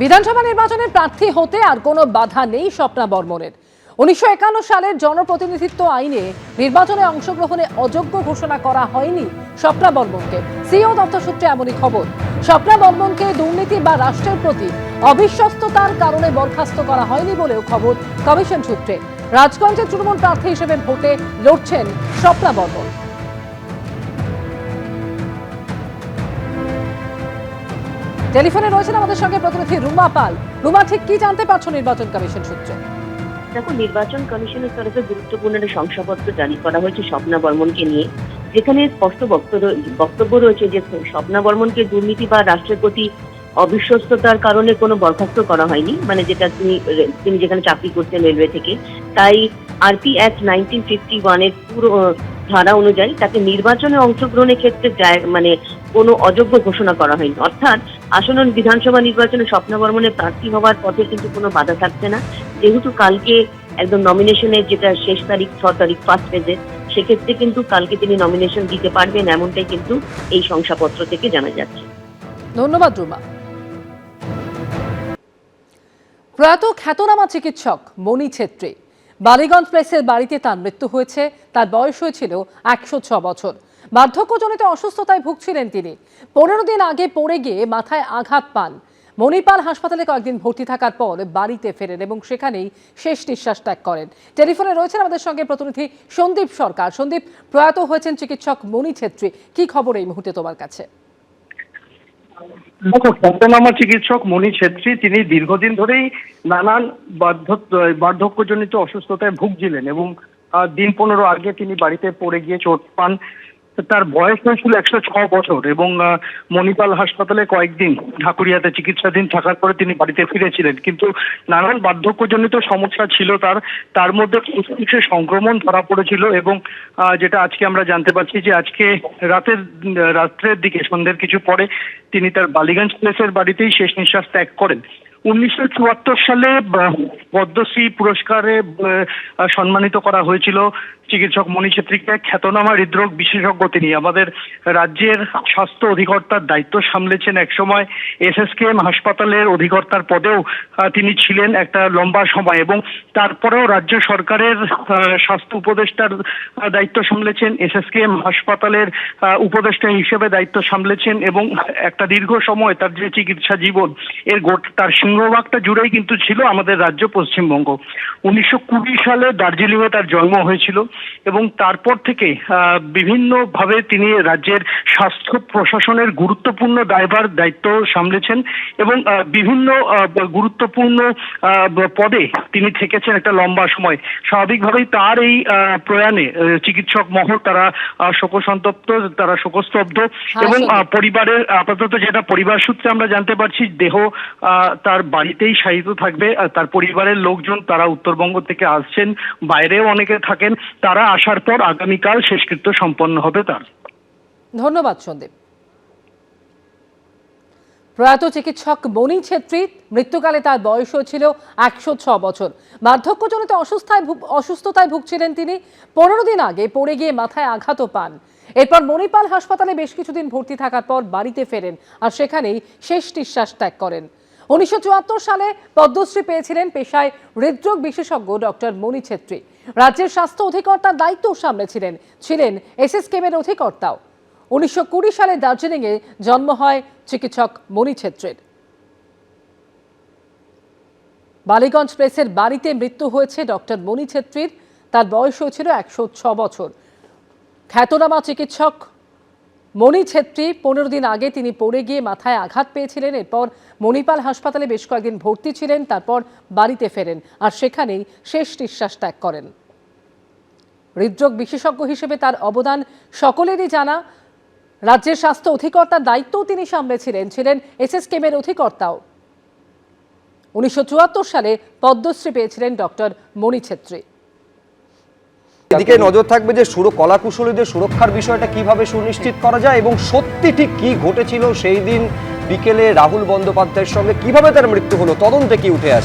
বিধানসভা নির্বাচনে প্রার্থী হতে আর কোনো বাধা নেই স্বপ্না বর্মনের। 1951 সালের জনপ্রতিনিধিত্ব আইনে নির্বাচনে অংশগ্রহণে অযোগ্য ঘোষণা করা হয়নি স্বপ্না বর্মনকে। সিও দপ্তর সূত্রে এমনই খবর। স্বপ্না বর্মনকে দুর্নীতি বা রাষ্ট্রের প্রতি অবিশ্বস্ততার কারণে বরখাস্ত করা হয়নি বলেও খবর কমিশন সূত্রে। রাজগঞ্জে তৃণমূল প্রার্থী হিসেবে ভোটে লড়ছেন স্বপ্না বর্মন। টেলিফোনে রয়েছেন আমাদের সঙ্গে প্রতিনিধি রুমা পাল। রুমা, ঠিক কি জানতে পারছো নির্বাচন কমিশন সূত্রে? দেখো, নির্বাচন কমিশনের তরফে গুরুত্বপূর্ণ একটা শংসাপত্র জারি করা হয়েছে স্বপ্না বর্মনকে নিয়ে, যেখানে স্পষ্ট বক্তব্য রয়েছে যে স্বপ্না বর্মনকে দুর্নীতি বা রাষ্ট্রের প্রতি অবিশ্বস্ততার কারণে কোনো বরখাস্ত করা হয়নি, মানে যেটা তিনি যেখানে চাকরি করছেন রেলওয়ে থেকে। তাই আরপি অ্যাক্ট 1951 এর পুরো ধারা অনুযায়ী তাকে নির্বাচনে অংশগ্রহণের ক্ষেত্রে মানে কোনো অযোগ্য ঘোষণা করা হয়নি। অর্থাৎ আসন্ন বিধানসভা নির্বাচনে স্বপ্না বর্মনের প্রার্থী হওয়ার পথে কিন্তু কোনো বাধা থাকছে না, যেহেতু কালকে একদম নমিনেশনের যেটা শেষ তারিখ 6 তারিখ ফার্স্ট ফেজে, সেক্ষেত্রে কিন্তু কালকে তিনি নমিনেশন দিতে পারবেন, এমনটাই কিন্তু এই শংসাপত্র থেকে জানা যাচ্ছে। ধন্যবাদ রুমা। প্রয়াত খ্যাতনামা চিকিৎসক মণি ছেত্রী, বালিগঞ্জ প্লেসের বাড়িতে তার মৃত্যু হয়েছে। তার বয়স হয়েছিল 106 বছর। বার্ধক্যজনিত অসুস্থতায় ভুগছিলেন তিনি। 15 দিন আগে পড়ে গিয়ে মাথায় আঘাত পান। মণিপাল হাসপাতালে কয়েকদিন ভর্তি থাকার পর বাড়িতে ফেরেন এবং সেখানেই শেষ নিঃশ্বাস ত্যাগ করেন। টেলিফোনে রয়েছেন আমাদের সঙ্গে প্রতিনিধি সন্দীপ সরকার। সন্দীপ, প্রয়াত হয়েছেন চিকিৎসক মণি ছেত্রী, কি খবর এই মুহূর্তে তোমার কাছে? দেখো, খ্যাতনামা চিকিৎসক মণি ছেত্রী তিনি দীর্ঘদিন ধরেই নানান বার্ধক্যজনিত অসুস্থতায় ভুগছিলেন এবং দিন 15 আগে তিনি বাড়িতে পড়ে গিয়ে চোট পান। তার বয়স হয়েছিল 106 বছর এবং মণিপাল হাসপাতালে কয়েকদিন ঢাকুরিয়াতে চিকিৎসাধীন থাকার পরে তিনি বাড়িতে ফিরেছিলেন, কিন্তু নানান বার্ধক্যজনিত সমস্যা ছিল তার মধ্যে ফুসফুসে সংক্রমণ ধরা পড়েছিল এবং যেটা আজকে আমরা জানতে পারছি যে আজকে রাত্রের দিকে সন্ধ্যের কিছু পরে তিনি তার বালিগঞ্জ প্লেসের বাড়িতেই শেষ নিঃশ্বাস ত্যাগ করেন। 1974 সালে পদ্মশ্রী পুরস্কারে সম্মানিত করা হয়েছিল চিকিৎসক মণি ছেত্রীকে। খ্যাতনামা হৃদরোগ বিশেষজ্ঞ তিনি। আমাদের রাজ্যের স্বাস্থ্য অধিকর্তার দায়িত্ব সামলেছেন একসময়। এসএসকেএম হাসপাতালের অধিকর্তার পদেও তিনি ছিলেন একটা লম্বা সময় এবং তারপরেও রাজ্য সরকারের স্বাস্থ্য উপদেষ্টার দায়িত্ব সামলেছেন, এসএসকেএম হাসপাতালের উপদেষ্টা হিসেবে দায়িত্ব সামলেছেন এবং একটা দীর্ঘ সময় তার যে চিকিৎসা জীবন তার সিংহভাগটা জুড়েই কিন্তু ছিল আমাদের রাজ্য পশ্চিমবঙ্গ। 1920 সালে দার্জিলিংয়ে তার জন্ম হয়েছিল এবং তারপর থেকে বিভিন্নভাবে তিনি রাজ্যের স্বাস্থ্য প্রশাসনের গুরুত্বপূর্ণ দায়িত্ব সামলেছেন এবং বিভিন্ন গুরুত্বপূর্ণ পদে তিনি থেকেছেন একটা লম্বা সময়। স্বাভাবিকভাবেই তার এই প্রয়াণে চিকিৎসক মহল তারা শোকসন্তপ্ত, তারা শোকস্তব্ধ এবং পরিবারের আপাতত যেটা পরিবার সূত্রে আমরা জানতে পারছি, দেহ তার বাড়িতেই শায়িত থাকবে। তার পরিবারের লোকজন তারা উত্তরবঙ্গ থেকে আসছেন, বাইরেও অনেকে থাকেন, তারা আসার পর আগামীকাল শেষকৃত্য সম্পন্ন হবে তার। ধন্যবাদ সন্দীপ। প্রয়াত চিকিৎসক মণি ছেত্রী, মৃত্যুকালে তার বয়স ছিল 106 বছর। বার্ধক্যজনিত অসুস্থতায় ভুগছিলেন তিনি। 15 দিন আগে পড়ে গিয়ে মাথায় আঘাতও পান। এরপর মণিপাল হাসপাতালে বেশ কিছুদিন ভর্তি থাকার পর বাড়িতে ফেরেন আর সেখানেই শেষ নিঃশ্বাস ত্যাগ করেন। 1974 সালে পদ্মশ্রী পেয়েছিলেন পেশায় হৃদরোগ বিশেষজ্ঞ ডক্টর মণি ছেত্রী। রাজ্যের স্বাস্থ্য অধিকর্তার দায়িত্ব ছিলেন এসএসকেএমের অধিকর্তাও। 1920 সালে দার্জিলিংয়ে জন্ম হয় চিকিৎসক মণি ছেত্রীর। বালিগঞ্জ প্লেসের বাড়িতে মৃত্যু হয়েছে ডক্টর মণি ছেত্রীর। তার বয়স হয়েছিল 106 বছর। খ্যাতনামা চিকিৎসক মণি ছেত্রী, 15 দিন আগে তিনি পড়ে গিয়ে মাথায় আঘাত পেয়েছিলেন। এরপর মণিপাল হাসপাতালে বেশ কয়েকদিন ভর্তি ছিলেন, তারপর বাড়িতে ফেরেন আর সেখানেই শেষ নিঃশ্বাস ত্যাগ করেন। হৃদরোগ বিশেষজ্ঞ হিসেবে তার অবদান সকলেরই জানা। রাজ্যের স্বাস্থ্য অধিকর্তার দায়িত্বও তিনি ছিলেন এসএসকেএমের অধিকর্তাও। 1974 সালে পদ্মশ্রী পেয়েছিলেন ডক্টর মণি ছেত্রী। এদিকে নজর থাকবে যে কলাকুশলীদের সুরক্ষার বিষয়টা কিভাবে সুনিশ্চিত করা যায় এবং সত্যি ঠিক কি ঘটেছিল সেই দিন বিকেলে রাহুল বন্দ্যোপাধ্যায়ের সঙ্গে কিভাবে তার মৃত্যু হলো, তদন্তে কি উঠে আসে।